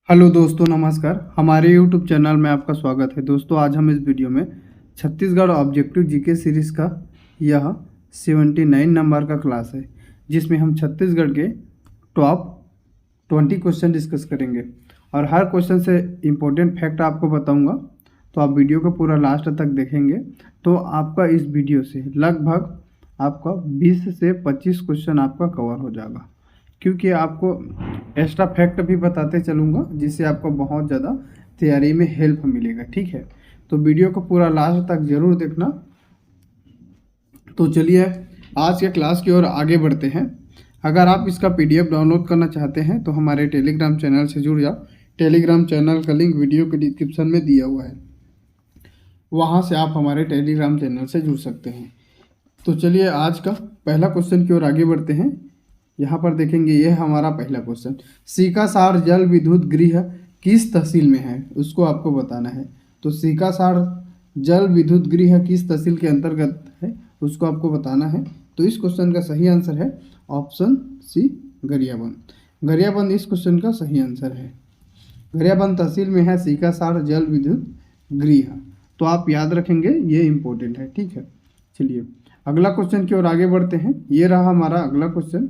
Hello दोस्तों, नमस्कार। हमारे यूट्यूब चैनल में आपका स्वागत है। दोस्तों, आज हम इस वीडियो में छत्तीसगढ़ ऑब्जेक्टिव जीके सीरीज़ का यह 79 नंबर का क्लास है, जिसमें हम छत्तीसगढ़ के टॉप 20 क्वेश्चन डिस्कस करेंगे और हर क्वेश्चन से इम्पोर्टेंट फैक्ट आपको बताऊंगा। तो आप वीडियो को पूरा लास्ट तक देखेंगे तो आपका इस वीडियो से लगभग आपका 20 से 25 क्वेश्चन आपका कवर हो जाएगा, क्योंकि आपको एक्स्ट्रा फैक्ट भी बताते चलूँगा, जिससे आपको बहुत ज़्यादा तैयारी में हेल्प मिलेगा। ठीक है, तो वीडियो को पूरा लास्ट तक ज़रूर देखना। तो चलिए आज के क्लास की ओर आगे बढ़ते हैं। अगर आप इसका PDF डाउनलोड करना चाहते हैं तो हमारे टेलीग्राम चैनल से जुड़ जाओ। टेलीग्राम चैनल का लिंक वीडियो के डिस्क्रिप्शन में दिया हुआ है, वहाँ से आप हमारे टेलीग्राम चैनल से जुड़ सकते हैं। तो चलिए आज का पहला क्वेश्चन की ओर आगे बढ़ते हैं। यहाँ पर देखेंगे, यह हमारा पहला क्वेश्चन, सीकासार जल विद्युत गृह किस तहसील में है, उसको आपको बताना है। तो सीकासार जल विद्युत गृह किस तहसील के अंतर्गत है, उसको आपको बताना है। तो इस क्वेश्चन का सही आंसर है ऑप्शन सी, गरियाबंद। गरियाबंद इस क्वेश्चन का सही आंसर है। गरियाबंद तहसील में है सीकासार जल विद्युत गृह। तो आप याद रखेंगे, ये इम्पोर्टेंट है। ठीक है, चलिए अगला क्वेश्चन की ओर आगे बढ़ते हैं। ये रहा हमारा अगला क्वेश्चन,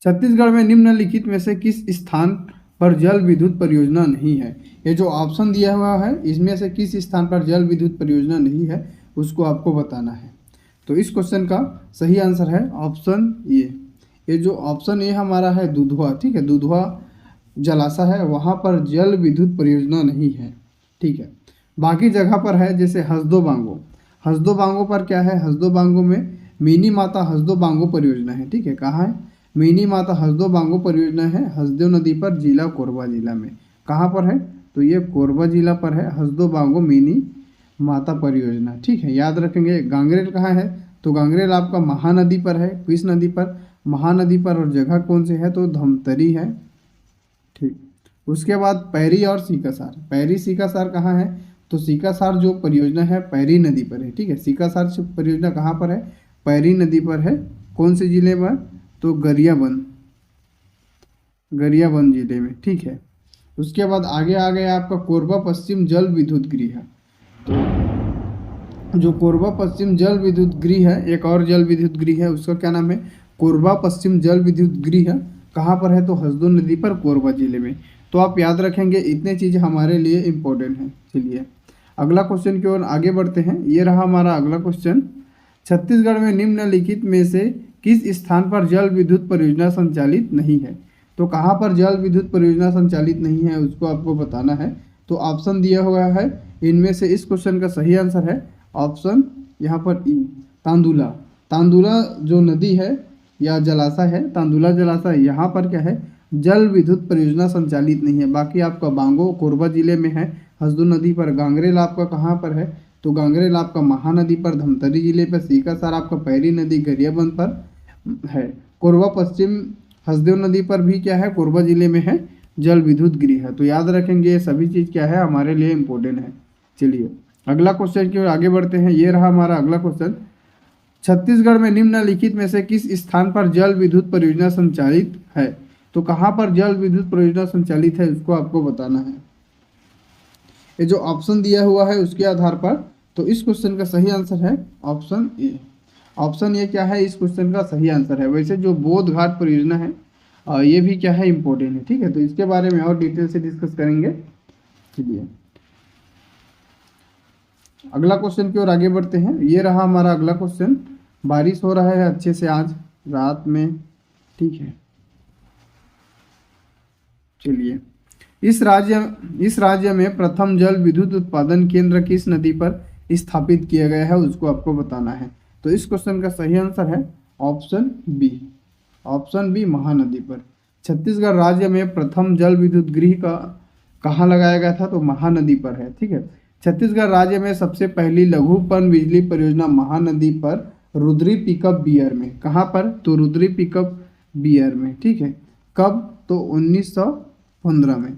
छत्तीसगढ़ में निम्नलिखित में से किस स्थान पर जल विद्युत परियोजना नहीं है। ये जो ऑप्शन दिया हुआ है, इसमें से किस स्थान पर जल विद्युत परियोजना नहीं है, उसको आपको बताना है। तो इस क्वेश्चन का सही आंसर है ऑप्शन ए। ये जो ऑप्शन ए हमारा है दुधवा। ठीक है, दुधवा जलाशय है, वहाँ पर जल विद्युत परियोजना नहीं है। ठीक है, बाकी जगह पर है, जैसे हसदो बांगो। हसदो बांगो पर क्या है, हसदो बांगो में मिनी माता हसदो बांगो परियोजना है। ठीक है, कहाँ है, मिनी माता हसदो बांगो परियोजना है हसदेव नदी पर, जिला कोरबा जिला में। कहाँ पर है, तो ये कोरबा जिला पर है हसदो बांगो मिनी माता परियोजना। ठीक है, याद रखेंगे। गांगरेल कहाँ है, तो गांगरेल आपका महानदी पर है। किस नदी पर, महानदी पर। और जगह कौन सी है, तो धमतरी है। ठीक, उसके बाद पैरी और सीकासार। पैरी सीकासार कहाँ है, तो सीकासार जो परियोजना है पैरी नदी पर है। ठीक है, सीकासार परियोजना कहाँ पर है, पैरी नदी पर है। कौन से जिले में, तो गरियाबंद, गरियाबंद जिले में। ठीक है, उसके बाद आगे आ गया आपका कोरबा पश्चिम जल विद्युत गृह। तो जो कोरबा पश्चिम जल विद्युत गृह है, एक और जल विद्युत गृह है, उसका क्या नाम है, कोरबा पश्चिम जल विद्युत गृह। कहाँ पर है, तो हसदो नदी पर, कोरबा जिले में। तो आप याद रखेंगे, इतने चीज़ हमारे लिए इम्पोर्टेंट हैं। चलिए अगला क्वेश्चन की ओर आगे बढ़ते हैं। ये रहा हमारा अगला क्वेश्चन, छत्तीसगढ़ में निम्नलिखित में से किस स्थान पर जल विद्युत परियोजना संचालित नहीं है। तो कहाँ पर जल विद्युत परियोजना संचालित नहीं है, उसको आपको बताना है। तो ऑप्शन दिया हुआ है, इनमें से इस क्वेश्चन का सही आंसर है ऑप्शन यहाँ पर ई, तांदुला। तांदुला जो नदी है या जलाशय है, तांदुला जलाशय, यहाँ पर क्या है, जल विद्युत परियोजना संचालित नहीं है। बाकी आपका बांगो कोरबा जिले में है हसदो नदी पर। गांगरेल आपका कहाँ पर है, तो गांगरेल आपका महानदी पर, धमतरी जिले पर। सीकासार आपका पैरी नदी गरियाबंद पर है। कोरबा पश्चिम हसदेव नदी पर भी क्या है, कोरबा जिले में है जल विद्युत गृह। तो याद रखेंगे, ये सभी चीज़ क्या है, हमारे लिए इम्पोर्टेंट है। चलिए अगला क्वेश्चन की ओर आगे बढ़ते हैं। ये रहा हमारा अगला क्वेश्चन, छत्तीसगढ़ में निम्नलिखित में से किस स्थान पर जल विद्युत परियोजना संचालित है। तो कहाँ पर जल विद्युत परियोजना संचालित है, उसको आपको बताना है। ये जो ऑप्शन दिया हुआ है उसके आधार पर, तो इस क्वेश्चन का सही आंसर है ऑप्शन ए। ऑप्शन ये क्या है, इस क्वेश्चन का सही आंसर है। वैसे जो बोध घाट परियोजना है, ये भी क्या है, इम्पोर्टेंट है। ठीक है, तो इसके बारे में और डिटेल से डिस्कस करेंगे। चलिए अगला क्वेश्चन की ओर आगे बढ़ते हैं। ये रहा हमारा अगला क्वेश्चन, बारिश हो रहा है अच्छे से आज रात में। ठीक है, चलिए इस राज्य में प्रथम जल विद्युत उत्पादन केंद्र किस नदी पर स्थापित किया गया है, उसको आपको बताना है। तो इस क्वेश्चन का सही आंसर है option B. Option B, Mahanadi पर। छत्तीसगढ़ राज्य में प्रथम जल विद्युत गृह का कहाँ लगाया गया था, तो महानदी पर है। ठीक है, छत्तीसगढ़ राज्य में सबसे पहली लघु पन बिजली परियोजना महानदी पर, रुद्री पिकअप बियर में। कहाँ पर, तो रुद्री पिकअप बियर में। ठीक है, कब, तो 1915 में।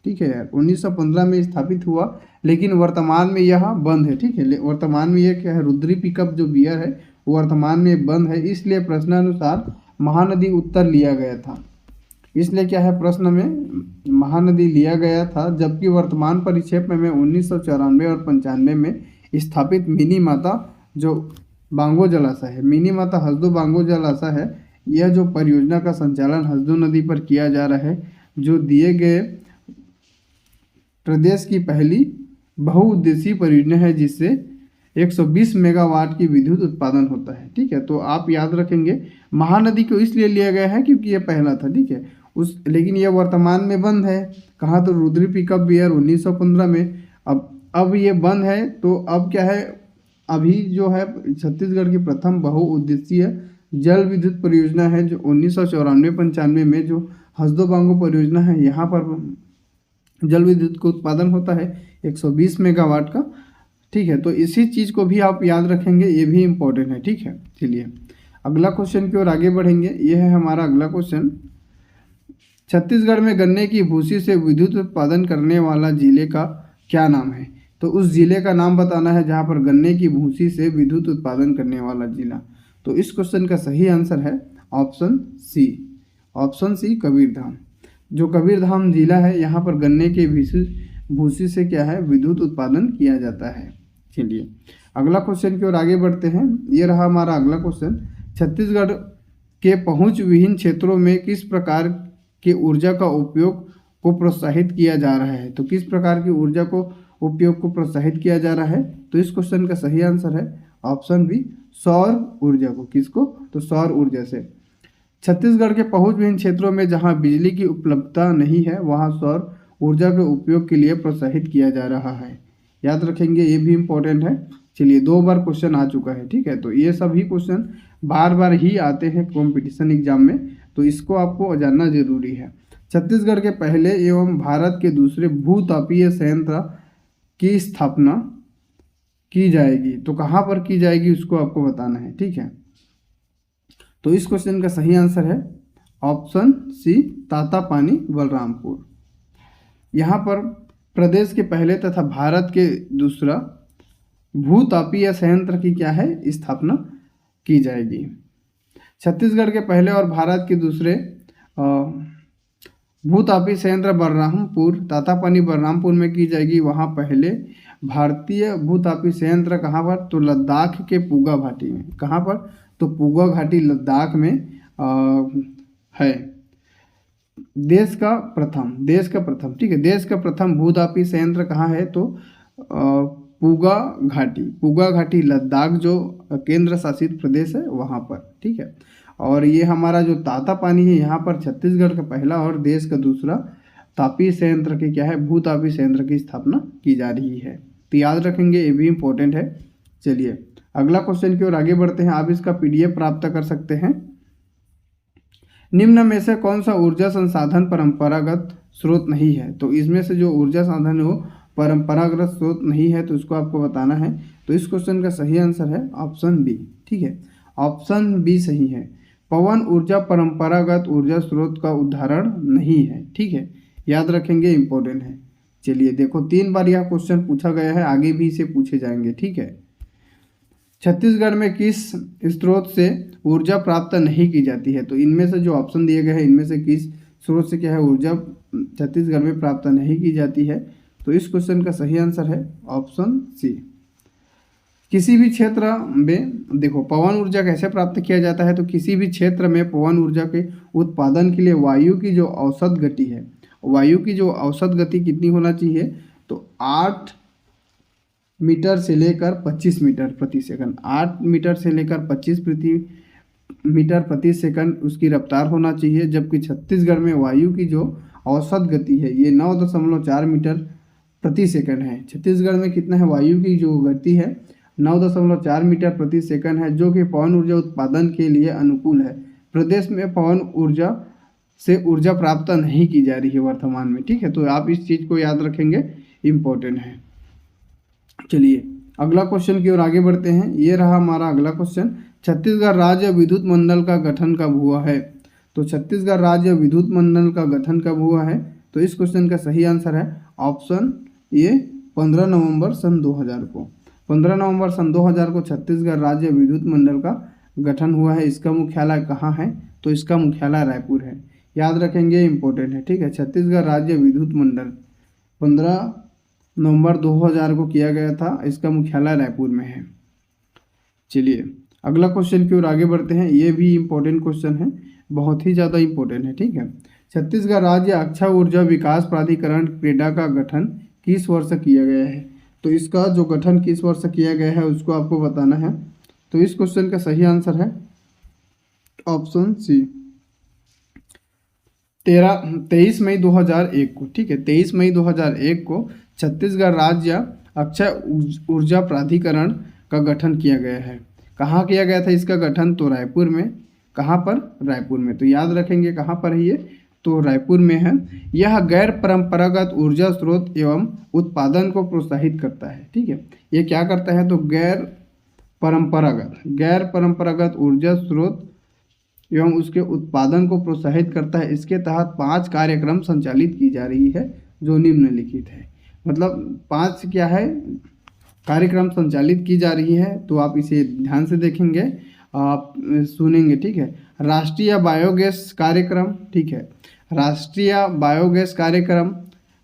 ठीक है यार, 1915 में स्थापित हुआ, लेकिन वर्तमान में यह बंद है। ठीक है, वर्तमान में यह क्या है, रुद्री पिकअप जो बियर है वो वर्तमान में बंद है, इसलिए प्रश्नानुसार महानदी उत्तर लिया गया था। इसलिए क्या है, प्रश्न में महानदी लिया गया था, जबकि वर्तमान परिक्षेप में 1994 और 95 में स्थापित मिनी माता जो बांगो जलाशय है, मिनी माता हसदो बांगो जलाशय है, यह जो परियोजना का संचालन हसदो नदी पर किया जा रहा है, जो दिए गए प्रदेश की पहली बहुउद्देशीय परियोजना है, जिससे 120 मेगावाट की विद्युत उत्पादन होता है। ठीक है, तो आप याद रखेंगे महानदी को इसलिए लिया गया है क्योंकि ये पहला था। ठीक है, लेकिन यह वर्तमान में बंद है। कहाँ, तो रुद्री पिकअप बियर 1915 में। अब ये बंद है, तो अब क्या है, अभी जो है छत्तीसगढ़ की प्रथम बहुउद्देशीय जल विद्युत परियोजना है, जो 1994-95 में जो हसदो बांगो परियोजना है, यहाँ पर जल विद्युत को उत्पादन होता है 120 मेगावाट का। ठीक है, तो इसी चीज़ को भी आप याद रखेंगे, ये भी इम्पोर्टेंट है। ठीक है, चलिए अगला क्वेश्चन की ओर आगे बढ़ेंगे। ये है हमारा अगला क्वेश्चन, छत्तीसगढ़ में गन्ने की भूसी से विद्युत उत्पादन करने वाला जिले का क्या नाम है? तो उस जिले का नाम बताना है जहाँ पर गन्ने की भूसी से विद्युत उत्पादन करने वाला जिला। तो इस क्वेश्चन का सही आंसर है option C, option C Kabirdham. जो कबीरधाम जिला है, यहाँ पर गन्ने के भूसी से क्या है, विद्युत उत्पादन किया जाता है। चलिए अगला क्वेश्चन की ओर आगे बढ़ते हैं। ये रहा हमारा अगला क्वेश्चन, छत्तीसगढ़ के पहुंच विहीन क्षेत्रों में किस प्रकार की ऊर्जा का उपयोग को प्रोत्साहित किया जा रहा है? तो किस प्रकार की ऊर्जा को उपयोग को प्रोत्साहित किया जा रहा है? तो इस क्वेश्चन का सही आंसर है ऑप्शन बी, सौर ऊर्जा को। किसको? तो सौर ऊर्जा से। छत्तीसगढ़ के पहुंच विहीन क्षेत्रों में जहां बिजली की उपलब्धता नहीं है, वहां सौर ऊर्जा के उपयोग के लिए प्रोत्साहित किया जा रहा है। याद रखेंगे, ये भी इम्पोर्टेंट है। चलिए 2 बार क्वेश्चन आ चुका है। ठीक है, तो ये सभी क्वेश्चन बार बार ही आते हैं कंपटीशन एग्जाम में, तो इसको आपको जानना जरूरी है। छत्तीसगढ़ के पहले एवं भारत के दूसरे भूतापीय संयंत्र की स्थापना की जाएगी। तो कहाँ पर की जाएगी उसको आपको बताना है। ठीक है, तो इस क्वेश्चन का सही आंसर है ऑप्शन सी, तातापानी बलरामपुर। यहाँ पर प्रदेश के पहले तथा भारत के दूसरा भूतापीय संयंत्र की क्या है, स्थापना की जाएगी। छत्तीसगढ़ के पहले और भारत के दूसरे भूतापीय संयंत्र बलरामपुर, तातापानी बलरामपुर में की जाएगी। वहाँ पहले भारतीय भूतापीय संयंत्र कहाँ पर? तो लद्दाख के पूगा घाटी में। कहाँ पर? तो पूगा घाटी लद्दाख में है। देश का प्रथम ठीक है, देश का प्रथम भूतापीय संयंत्र कहाँ है? तो पूगा घाटी लद्दाख जो केंद्र शासित प्रदेश है वहाँ पर। ठीक है, और ये हमारा जो तातापानी है, यहाँ पर छत्तीसगढ़ का पहला और देश का दूसरा तापीय संयंत्र की क्या है, भूतापीय संयंत्र की स्थापना की जा रही है। तो याद रखेंगे, ये भी इम्पोर्टेंट है। चलिए अगला क्वेश्चन की ओर आगे बढ़ते हैं। आप इसका PDF प्राप्त कर सकते हैं। निम्न में से कौन सा ऊर्जा संसाधन परंपरागत स्रोत नहीं है? तो इसमें से जो ऊर्जा साधन है वो परंपरागत स्रोत नहीं है, तो उसको आपको बताना है। तो इस क्वेश्चन का सही आंसर है ऑप्शन बी। ठीक है, ऑप्शन बी सही है। पवन ऊर्जा परंपरागत ऊर्जा स्रोत का उदाहरण नहीं है। ठीक है, याद रखेंगे, इंपॉर्टेंट है। चलिए देखो, 3 बार यह क्वेश्चन पूछा गया है, आगे भी इसे पूछे जाएंगे। ठीक है, छत्तीसगढ़ में किस स्रोत से ऊर्जा प्राप्त नहीं की जाती है? तो इनमें से जो ऑप्शन दिए गए हैं, इनमें से किस स्रोत से क्या है, ऊर्जा छत्तीसगढ़ में प्राप्त नहीं की जाती है? तो इस क्वेश्चन का सही आंसर है ऑप्शन सी। किसी भी क्षेत्र में देखो, पवन ऊर्जा कैसे प्राप्त किया जाता है? तो किसी भी क्षेत्र में पवन ऊर्जा के उत्पादन के लिए वायु की जो औसत गति है, वायु की जो औसत गति कितनी होना चाहिए? तो 8 मीटर से लेकर 25 मीटर प्रति सेकंड। 8 मीटर से लेकर 25 मीटर प्रति सेकंड उसकी रफ्तार होना चाहिए। जबकि छत्तीसगढ़ में वायु की जो औसत गति है ये 9.4 मीटर प्रति सेकंड है। छत्तीसगढ़ में कितना है, वायु की जो गति है 9.4 मीटर प्रति सेकंड है, जो कि पवन ऊर्जा उत्पादन के लिए अनुकूल है। प्रदेश में पवन ऊर्जा से ऊर्जा प्राप्त नहीं की जा रही है वर्तमान में। ठीक है, तो आप इस चीज़ को याद रखेंगे, इम्पोर्टेंट है। चलिए अगला क्वेश्चन की ओर आगे बढ़ते हैं। ये रहा हमारा अगला क्वेश्चन, छत्तीसगढ़ राज्य विद्युत मंडल का गठन कब हुआ है? तो छत्तीसगढ़ राज्य विद्युत मंडल का गठन कब हुआ है? तो इस क्वेश्चन का सही आंसर है ऑप्शन ए, 15 नवंबर सन 2000 को। 15 नवंबर सन 2000 को छत्तीसगढ़ राज्य विद्युत मंडल का गठन हुआ है। इसका मुख्यालय कहाँ है? तो इसका मुख्यालय रायपुर है। याद रखेंगे, इम्पोर्टेंट है, ठीक है। छत्तीसगढ़ राज्य विद्युत मंडल 15 नवंबर 2000 को किया गया था। इसका मुख्यालय रायपुर में है। चलिए अगला क्वेश्चन की ओर आगे बढ़ते हैं। ये भी इम्पोर्टेंट क्वेश्चन है, बहुत ही ज़्यादा इम्पोर्टेंट है, ठीक है। छत्तीसगढ़ राज्य अक्षय ऊर्जा विकास प्राधिकरण क्रेडा का गठन किस वर्ष किया गया है? तो इसका जो गठन किस वर्ष किया गया है उसको आपको बताना है। तो इस क्वेश्चन का सही आंसर है ऑप्शन सी, 23 मई 2001 को, ठीक है। 23 मई 2001 को छत्तीसगढ़ राज्य अक्षय ऊर्जा प्राधिकरण का गठन किया गया है। कहाँ किया गया था इसका गठन? तो रायपुर में। कहाँ पर? रायपुर में। तो याद रखेंगे कहाँ पर है ये? तो रायपुर में है। यह गैर परंपरागत ऊर्जा स्रोत एवं उत्पादन को प्रोत्साहित करता है, ठीक है। ये क्या करता है? तो गैर परंपरागत ऊर्जा स्रोत एवं उसके उत्पादन को प्रोत्साहित करता है। इसके तहत 5 कार्यक्रम संचालित की जा रही है जो निम्नलिखित है। मतलब 5 क्या है कार्यक्रम संचालित की जा रही है, तो आप इसे ध्यान से देखेंगे, आप सुनेंगे, ठीक है। राष्ट्रीय बायोगैस कार्यक्रम, ठीक है, राष्ट्रीय बायोगैस कार्यक्रम।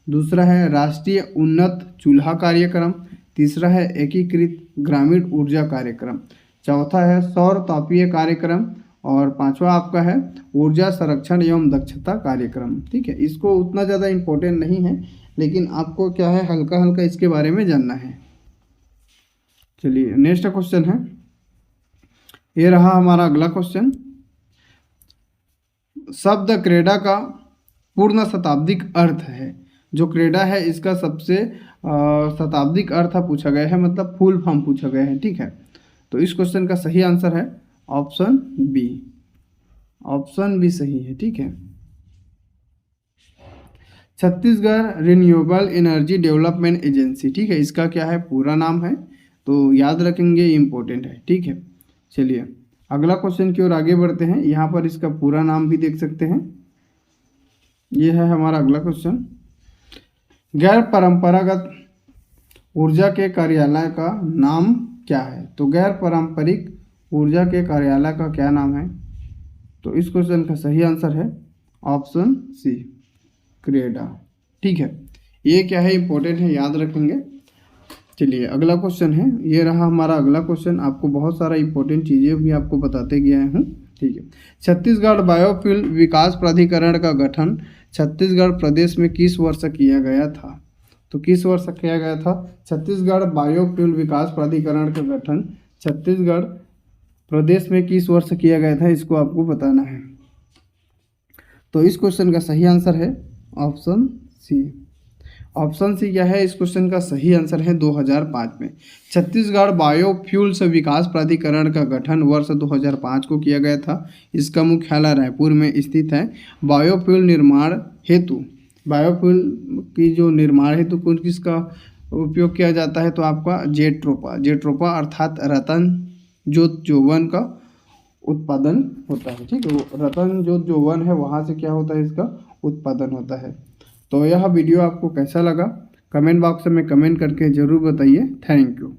दूसरा है राष्ट्रीय उन्नत चूल्हा कार्यक्रम। तीसरा है एकीकृत ग्रामीण ऊर्जा कार्यक्रम। चौथा है सौर तापीय कार्यक्रम। और पांचवा आपका है ऊर्जा संरक्षण एवं दक्षता कार्यक्रम, ठीक है। इसको उतना ज़्यादा इम्पोर्टेंट नहीं है, लेकिन आपको क्या है हल्का हल्का इसके बारे में जानना है। चलिए नेक्स्ट क्वेश्चन है, ये रहा हमारा अगला क्वेश्चन। शब्द क्रेडा का पूर्ण शताब्दिक अर्थ है। जो क्रेडा है इसका सबसे शताब्दिक अर्थ पूछा गया है, मतलब फुल फॉर्म पूछा गया है, ठीक है। तो इस क्वेश्चन का सही आंसर है ऑप्शन बी। ऑप्शन बी सही है, ठीक है। Chhattisgarh renewable energy development agency, ठीक है, इसका क्या है पूरा नाम है, तो याद रखेंगे, इम्पोर्टेंट है, ठीक है। चलिए अगला क्वेश्चन की ओर आगे बढ़ते हैं। यहाँ पर इसका पूरा नाम भी देख सकते हैं। ये है हमारा अगला क्वेश्चन। गैर परंपरागत ऊर्जा के कार्यालय का नाम क्या है? तो गैर पारंपरिक ऊर्जा के कार्यालय का क्या नाम है? तो इस क्वेश्चन का सही आंसर है ऑप्शन सी, क्रेडा, ठीक है। ये क्या है इम्पोर्टेंट है, याद रखेंगे। चलिए अगला क्वेश्चन है, ये रहा हमारा अगला क्वेश्चन। आपको बहुत सारा इंपॉर्टेंट चीज़ें भी आपको बताते गया हूँ, ठीक है। छत्तीसगढ़ बायोफ्यूल विकास प्राधिकरण का गठन छत्तीसगढ़ प्रदेश में किस वर्ष किया गया था? तो किस वर्ष किया गया था? छत्तीसगढ़ बायोफ्यूल विकास प्राधिकरण का गठन छत्तीसगढ़ प्रदेश में किस वर्ष किया गया था, इसको आपको बताना है। तो इस क्वेश्चन का सही आंसर है ऑप्शन सी। ऑप्शन सी क्या है? इस क्वेश्चन का सही आंसर है 2005 में। छत्तीसगढ़ बायोफ्यूल्स विकास प्राधिकरण का गठन वर्ष 2005 को किया गया था। इसका मुख्यालय रायपुर में स्थित है। बायोफ्यूल निर्माण हेतु, बायोफ्यूल की जो निर्माण हेतु किसका उपयोग किया जाता है? तो आपका जेट्रोपा अर्थात रतन जोत जौवन का उत्पादन होता है, ठीक है। रतन जोत जौवन है, वहाँ से क्या होता है इसका उत्पादन होता है। तो यह वीडियो आपको कैसा लगा कमेंट बॉक्स में कमेंट करके ज़रूर बताइए। Thank you.